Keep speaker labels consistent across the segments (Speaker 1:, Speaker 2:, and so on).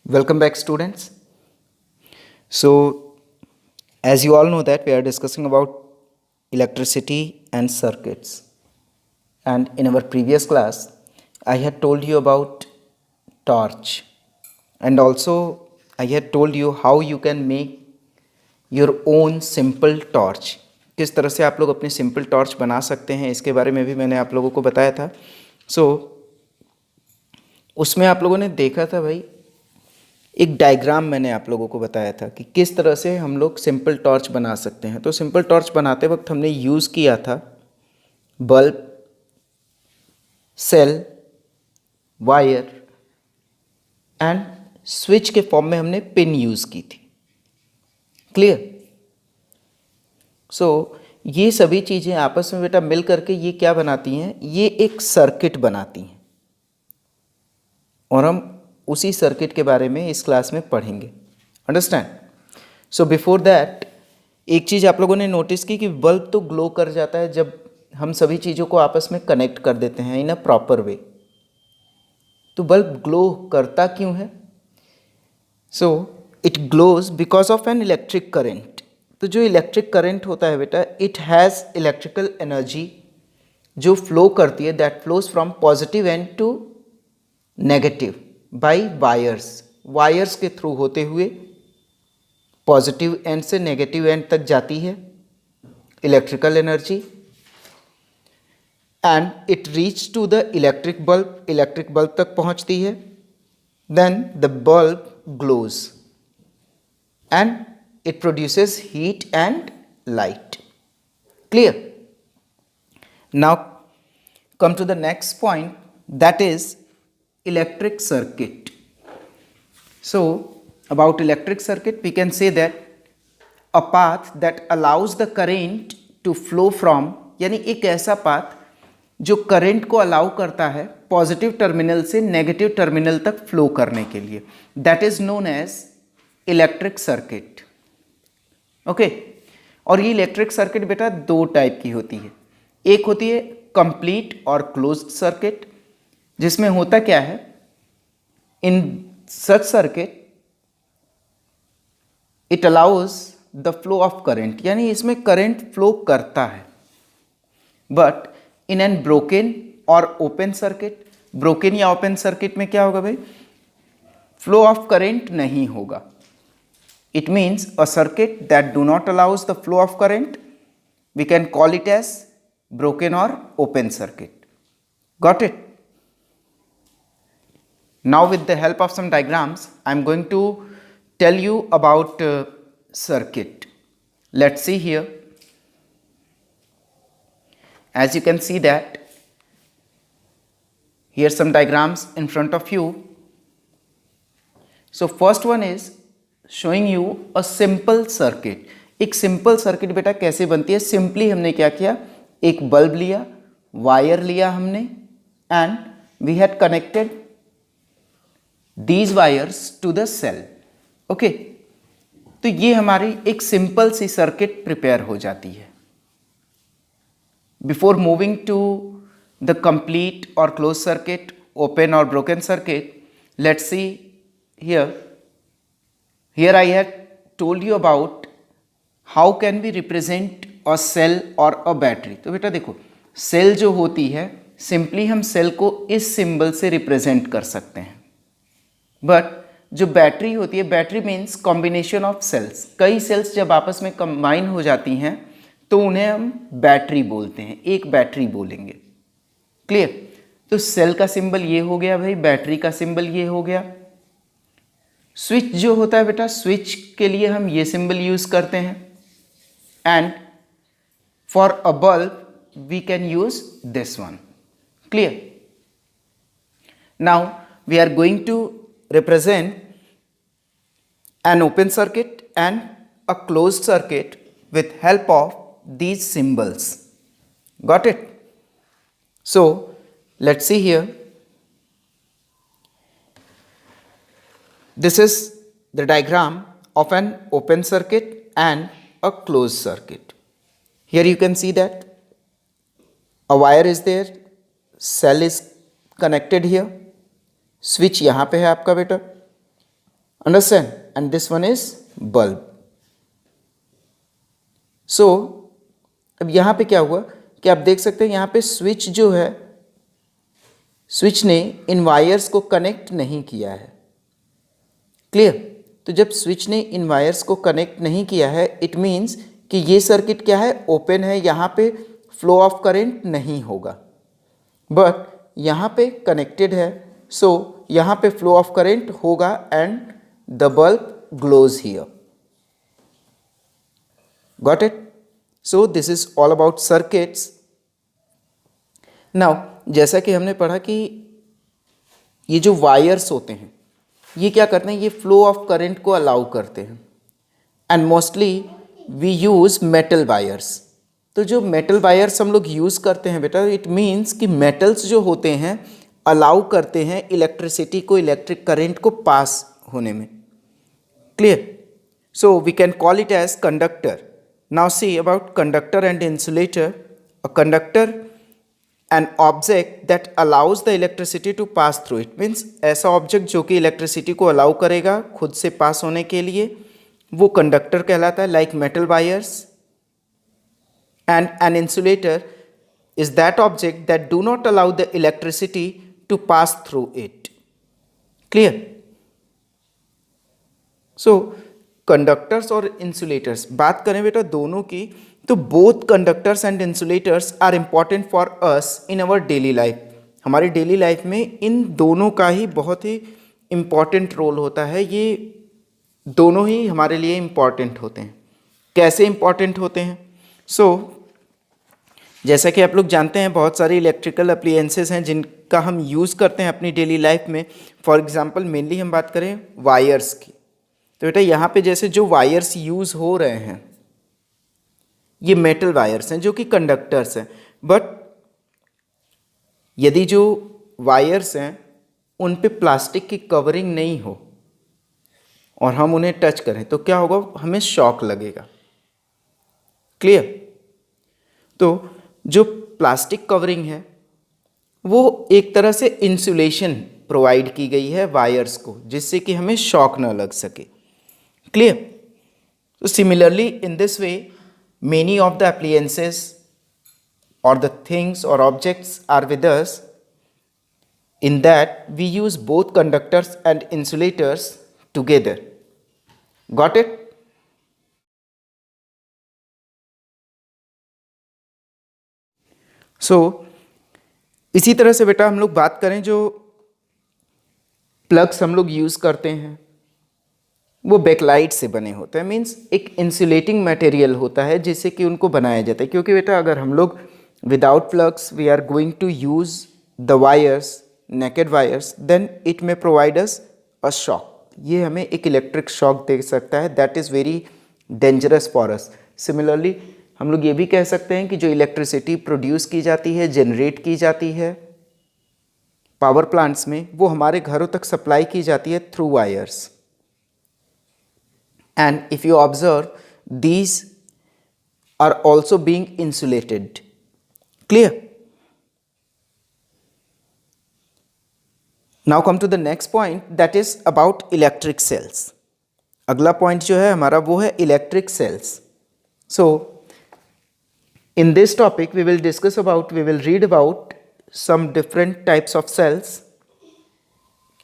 Speaker 1: Welcome back, students. So, as you all know that we are discussing about electricity and circuits. And in our previous class, I had told you about torch. And also, I had told you how you can make your own simple torch. किस तरह से आप लोग अपनी simple torch बना सकते हैं, इसके बारे में भी मैंने आप लोगों को बताया था. सो उसमें आप लोगों ने देखा था भाई, एक डायग्राम मैंने आप लोगों को बताया था कि किस तरह से हम लोग सिंपल टॉर्च बना सकते हैं. तो सिंपल टॉर्च बनाते वक्त हमने यूज़ किया था bulb, cell, wire and switch के फॉर्म में हमने पिन यूज़ की थी. क्लियर? सो ये सभी चीज़ें आपस में बेटा मिल करके ये क्या बनाती हैं, ये एक सर्किट बनाती हैं. और हम उसी सर्किट के बारे में इस क्लास में पढ़ेंगे. अंडरस्टैंड? सो बिफोर दैट एक चीज़ आप लोगों ने नोटिस की कि बल्ब तो ग्लो कर जाता है जब हम सभी चीज़ों को आपस में कनेक्ट कर देते हैं इन अ प्रॉपर वे. तो बल्ब ग्लो करता क्यों है? So it glows because of an electric current. तो जो इलेक्ट्रिक करंट होता है बेटा, इट हैज़ इलेक्ट्रिकल एनर्जी जो फ्लो करती है, that flows from positive end to negative by wires के थ्रू होते हुए पॉजिटिव एंड से नेगेटिव एंड तक जाती है electrical energy, and it reach to the electric bulb तक पहुंचती है. Then the bulb glows and it produces heat and light. Clear? Now come to the next point, that is electric circuit. So about electric circuit we can say that a path that allows the current to flow from, यानी एक ऐसा path जो current को allow करता है positive terminal से negative terminal तक flow करने के लिए, that is known as electric circuit. Okay. और ये इलेक्ट्रिक सर्किट बेटा दो टाइप की होती है. एक होती है कंप्लीट और क्लोज्ड सर्किट, जिसमें होता क्या है, in such circuit it allows the flow of current, यानी इसमें करंट फ्लो करता है. But in an broken or open circuit, broken या ओपन सर्किट में क्या होगा भाई, फ्लो ऑफ करंट नहीं होगा. It means a circuit that do not allows the flow of current, we can call it as broken or open circuit. Got it? Now with the help of some diagrams, I am going to tell you about circuit. Let's see here. As you can see that here some diagrams in front of you. So first one is showing you a simple circuit. एक simple circuit बेटा कैसे बनती है? Simply हमने क्या किया, एक bulb लिया, वायर लिया हमने, and we had connected these wires to the cell. Okay. तो ये हमारी एक सिंपल सी सर्किट प्रिपेयर हो जाती है. Before moving to the complete और क्लोज सर्किट, ओपन और broken circuit, let's see here I have told you about how can we represent a cell और अ बैटरी. तो बेटा देखो, सेल जो होती है सिंपली हम सेल को इस सिंबल से रिप्रेजेंट कर सकते हैं. बट जो बैटरी होती है, battery means combination of cells. कई सेल्स जब आपस में कंबाइन हो जाती हैं तो उन्हें हम बैटरी बोलते हैं, एक बैटरी बोलेंगे. क्लियर? तो सेल का सिंबल ये हो गया भाई, बैटरी का सिंबल ये हो गया. स्विच जो होता है बेटा, स्विच के लिए हम ये सिंबल यूज करते हैं. And for a bulb we can use this one. Clear? Now we are going to represent an open circuit and a closed circuit with help of these symbols. Got it? So let's see here. This is the diagram of an open circuit and a closed circuit. Here you can see that a wire is there, cell is connected here, switch यहाँ पे है आपका बेटा, Understand? And this one is bulb. So अब यहाँ पे क्या हुआ कि आप देख सकते हैं यहाँ पे स्विच जो है, स्विच ने इन वायर्स को कनेक्ट नहीं किया है. क्लियर? तो जब स्विच ने इन वायर्स को कनेक्ट नहीं किया है, इट मीन्स कि ये सर्किट क्या है, ओपन है, यहाँ पे फ्लो ऑफ करंट नहीं होगा. बट यहाँ पे कनेक्टेड है, सो यहाँ पे फ्लो ऑफ करंट होगा and the bulb glows here. Got it? So this is all about circuits. Now जैसा कि हमने पढ़ा कि ये जो वायर्स होते हैं ये क्या करते हैं, ये फ्लो ऑफ करंट को अलाउ करते हैं. And mostly we use metal wires. तो जो मेटल वायर्स हम लोग यूज़ करते हैं बेटा, इट मीन्स कि मेटल्स जो होते हैं अलाउ करते हैं इलेक्ट्रिसिटी को, इलेक्ट्रिक करंट को पास होने में. Clear? So we can call it as conductor. Now see about conductor and insulator. A conductor an object that allows the electricity to pass through. It means ऐसा object जो कि electricity को allow करेगा खुद से पास होने के लिए, वो कंडक्टर कहलाता है, like metal wires. And an insulator is that object that do not allow the electricity to pass through it. Clear? So conductors और इंसुलेटर्स बात करें बेटा दोनों की, तो both conductors and insulators are important for us in our daily life. हमारी daily life में इन दोनों का ही बहुत ही इम्पॉर्टेंट रोल होता है. ये दोनों ही हमारे लिए इम्पॉर्टेंट होते हैं. कैसे इम्पॉर्टेंट होते हैं? सो जैसा कि आप लोग जानते हैं बहुत सारी इलेक्ट्रिकल अप्लायंसेस हैं जिनका हम यूज़ करते हैं अपनी डेली लाइफ में. फॉर एग्जांपल मेनली हम बात करें वायर्स की, तो बेटा यहाँ पे जैसे जो वायर्स यूज़ हो रहे हैं ये मेटल वायर्स हैं जो कि कंडक्टर्स हैं. बट यदि जो वायर्स हैं उन पे प्लास्टिक की कवरिंग नहीं हो और हम उन्हें टच करें तो क्या होगा, हमें शॉक लगेगा. क्लियर? तो जो प्लास्टिक कवरिंग है वो एक तरह से इंसुलेशन प्रोवाइड की गई है वायर्स को, जिससे कि हमें शॉक ना लग सके. क्लियर? तो similarly in this way many of the appliances or the things or objects are with us, in that we use both conductors and insulators together. Got it? So इसी तरह से बेटा हम लोग बात करें जो प्लग्स हम लोग यूज़ करते हैं वो बैकलाइट से बने होते हैं. मीन्स एक इंसुलेटिंग मटेरियल होता है जिससे कि उनको बनाया जाता है. क्योंकि बेटा अगर हम लोग without plugs we are going to use the wires, naked wires, then it may provide us a shock. ये हमें एक इलेक्ट्रिक शॉक दे सकता है. That is very dangerous for us. Similarly हम लोग ये भी कह सकते हैं कि जो इलेक्ट्रिसिटी प्रोड्यूस की जाती है, जनरेट की जाती है पावर प्लांट्स में, वो हमारे घरों तक सप्लाई की जाती है through wires. And if you observe, these are also being insulated. Clear? Now come to the next point, that is about electric cells. अगला पॉइंट जो है हमारा वो है electric sales. So in this topic we will read about some different types of cells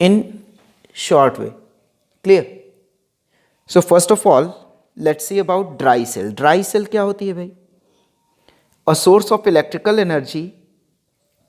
Speaker 1: in short way. Clear? So first of all, let's see about dry cell. Dry cell क्या होती है भाई? A source of electrical energy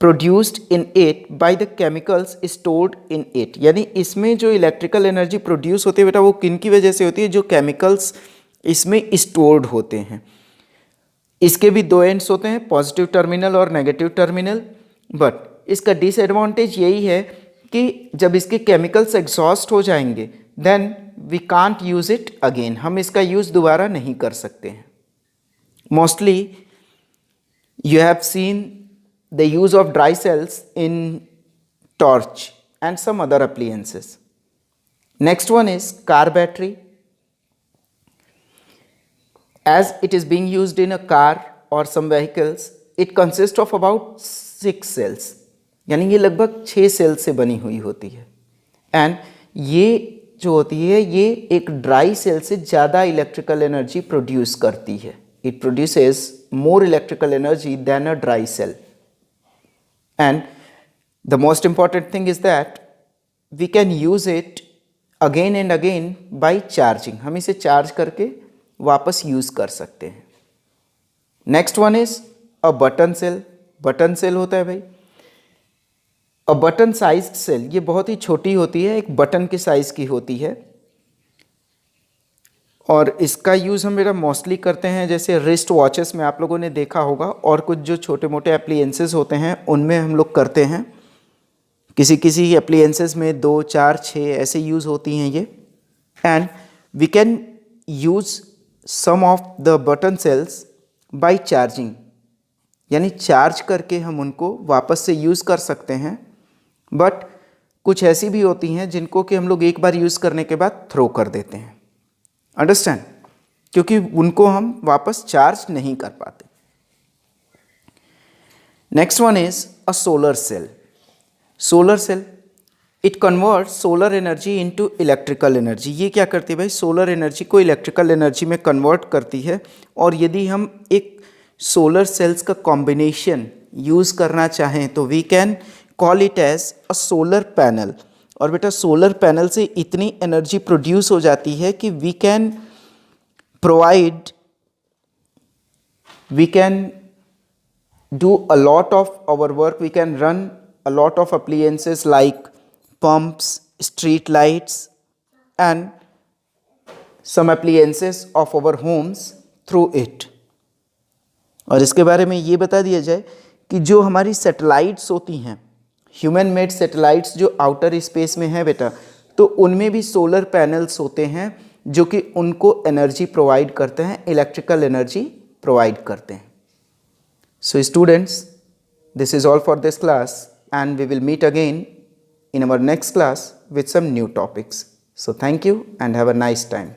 Speaker 1: produced in it by the chemicals stored in it. यानी इसमें जो electrical energy produce होती है बेटा वो किन की वजह से होती है? जो केमिकल्स इसमें स्टोर्ड होते हैं. इसके भी दो एंड्स होते हैं, पॉजिटिव टर्मिनल और नेगेटिव टर्मिनल. बट इसका डिसएडवांटेज यही है कि जब इसके केमिकल्स एग्जॉस्ट हो जाएंगे then we can't use it again. हम इसका यूज़ दोबारा नहीं कर सकते हैं. Mostly you have seen the use of dry cells in torch and some other appliances. Next one is car battery. As it is being used in a car or some vehicles, it consists of about 6 cells. यानी ये लगभग 6 sales से बनी हुई होती है. And ये जो होती है ये एक ड्राई सेल से ज़्यादा इलेक्ट्रिकल एनर्जी प्रोड्यूस करती है. It produces more electrical energy than a dry cell. And the most important thing is that we can use it again and again by charging. हम इसे चार्ज करके वापस use कर सकते हैं. Next one is a button cell. Button cell होता है भाई अ बटन साइज सेल. ये बहुत ही छोटी होती है, एक बटन के साइज की होती है और इसका यूज़ हम मेरा मोस्टली करते हैं जैसे रिस्ट वॉचेस में आप लोगों ने देखा होगा, और कुछ जो छोटे मोटे एप्लीएंसेस होते हैं उनमें हम लोग करते हैं. किसी किसी एप्लीएंसेस में 2, 4, 6 ऐसे यूज़ होती हैं ये. And we can use some of the button cells by charging, यानी चार्ज करके हम उनको वापस से यूज़ कर सकते हैं. बट कुछ ऐसी भी होती हैं जिनको कि हम लोग एक बार यूज़ करने के बाद थ्रो कर देते हैं. अंडरस्टैंड? क्योंकि उनको हम वापस चार्ज नहीं कर पाते. Next one is a solar cell. Solar cell it convert solar energy into electrical energy. ये क्या करती है भाई? सोलर एनर्जी को इलेक्ट्रिकल एनर्जी में कन्वर्ट करती है. और यदि हम एक सोलर सेल्स का कॉम्बिनेशन यूज़ करना चाहें तो we can call it as a solar panel. और बेटा सोलर पैनल से इतनी एनर्जी प्रोड्यूस हो जाती है कि we can do a lot of our work. We can run a lot of appliances like pumps, street lights and some appliances of our homes through it. और इसके बारे में ये बता दिया जाए कि जो हमारी सैटेलाइट्स होती हैं, ह्यूमन मेड सैटेलाइट्स जो आउटर स्पेस में है बेटा, तो उनमें भी सोलर पैनल्स होते हैं जो कि उनको एनर्जी प्रोवाइड करते हैं, इलेक्ट्रिकल एनर्जी प्रोवाइड करते हैं. So students, this is all for this class and we will meet again in our next class with some new topics. So thank you and have a nice time.